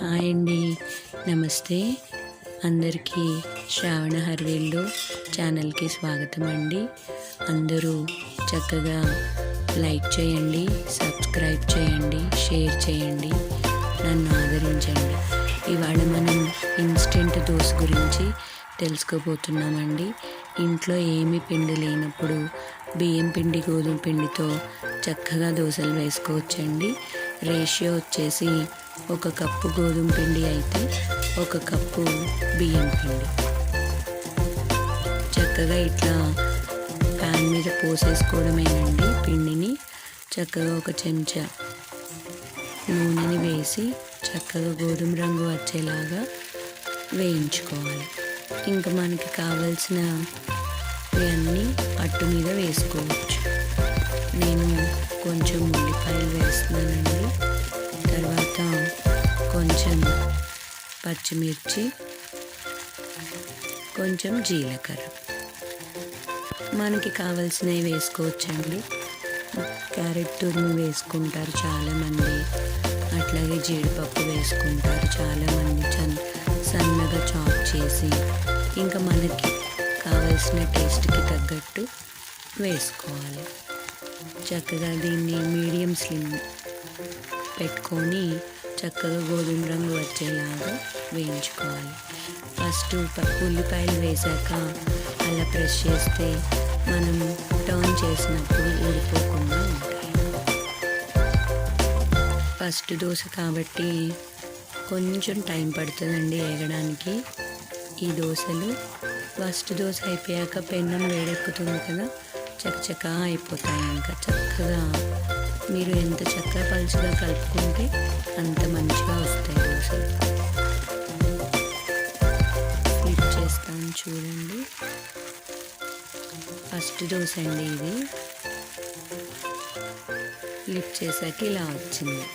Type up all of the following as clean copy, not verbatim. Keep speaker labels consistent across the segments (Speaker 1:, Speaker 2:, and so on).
Speaker 1: Hi అండి, నమస్తే అందరికీ. శ్రావణ హర్వేల్లో ఛానల్కి స్వాగతం అండి. అందరూ చక్కగా లైక్ చేయండి, సబ్స్క్రైబ్ చేయండి, షేర్ చేయండి, నన్ను ఆదరించండి. ఇవాళ మనం ఇన్స్టెంట్ దోశ గురించి తెలుసుకోబోతున్నామండి. ఇంట్లో ఏమీ పిండి లేనప్పుడు బియ్యం పిండి, గోధుమ పిండితో చక్కగా దోశలు వేసుకోవచ్చండి. రేషియో వచ్చేసి 1 కప్పు గోధుమ పిండి అయితే 1 కప్పు బియ్యం పిండి. చక్కగా ఇట్లా ప్యాన్ మీద పోసేసుకోవడమేనండి. పిండిని చక్కగా 1 చెంచా నూనెని వేసి చక్కగా గోధుమ రంగు వచ్చేలాగా వేయించుకోవాలి. ఇంకా మనకి కావాల్సినవన్నీ అట్టు మీద వేసుకోవచ్చు. నేను కొంచెం ఉల్లిపాయలు వేస్తున్నానండి. తర్వాత కొంచెం పచ్చిమిర్చి, కొంచెం జీలకర్ర, మనకి కావాల్సినవి వేసుకోవచ్చండి. క్యారెట్ తురుము వేసుకుంటారు చాలామంది, అట్లాగే జీడిపప్పు వేసుకుంటారు చాలామంది, సన్నగా చాప్ చేసి. ఇంకా మనకి కావాల్సిన టేస్ట్కి తగ్గట్టు వేసుకోవాలి. చక్కగా దీన్ని మీడియం స్లిమ్ పెట్టుకొని చక్కగా గోధుమ రంగు వచ్చేలాగా వేయించుకోవాలి. ఫస్ట్ ఉల్లిపాయలు వేసాక అలా ప్రెస్ చేస్తే మనం టర్న్ చేసినప్పుడు ఊడిపోకుండా ఉంటాయి. ఫస్ట్ దోశ కాబట్టి కొంచెం టైం పడుతుందండి వేగడానికి ఈ దోశలు. ఫస్ట్ దోశ అయిపోయాక పెన్నం వేడెక్కుతుంది కదా, చక్కచక్క అయిపోతాయి. ఇంకా చక్కగా మీరు ఎంత చక్కగా పలుచగా కలుపుకుంటే అంత మంచిగా వస్తాయి దోశలు. ఫ్లిప్ చేస్తాను చూడండి. ఫస్ట్ దోశ అండి ఇది. ఫ్లిప్ చేసాక ఇలా వచ్చింది.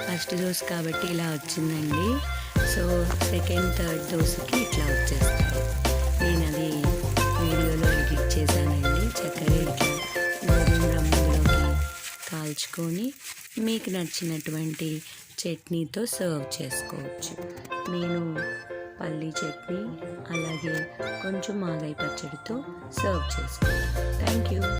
Speaker 1: ఫస్ట్ దోశ కాబట్టి ఇలా వచ్చిందండి. సో సెకండ్, థర్డ్ దోశకి ఇట్లా వచ్చేస్తాయి. నేను అది వీడియోలో ఎడిట్ చేశానండి. చక్కగా ఇట్లా గోధుమ రంగులోకి కాల్చుకొని మీకు నచ్చినటువంటి చట్నీతో సర్వ్ చేసుకోవచ్చు. నేను పల్లీ చట్నీ అలాగే కొంచెం మాగాయ పచ్చడితో సర్వ్ చేసుకున్నాను. Thank you.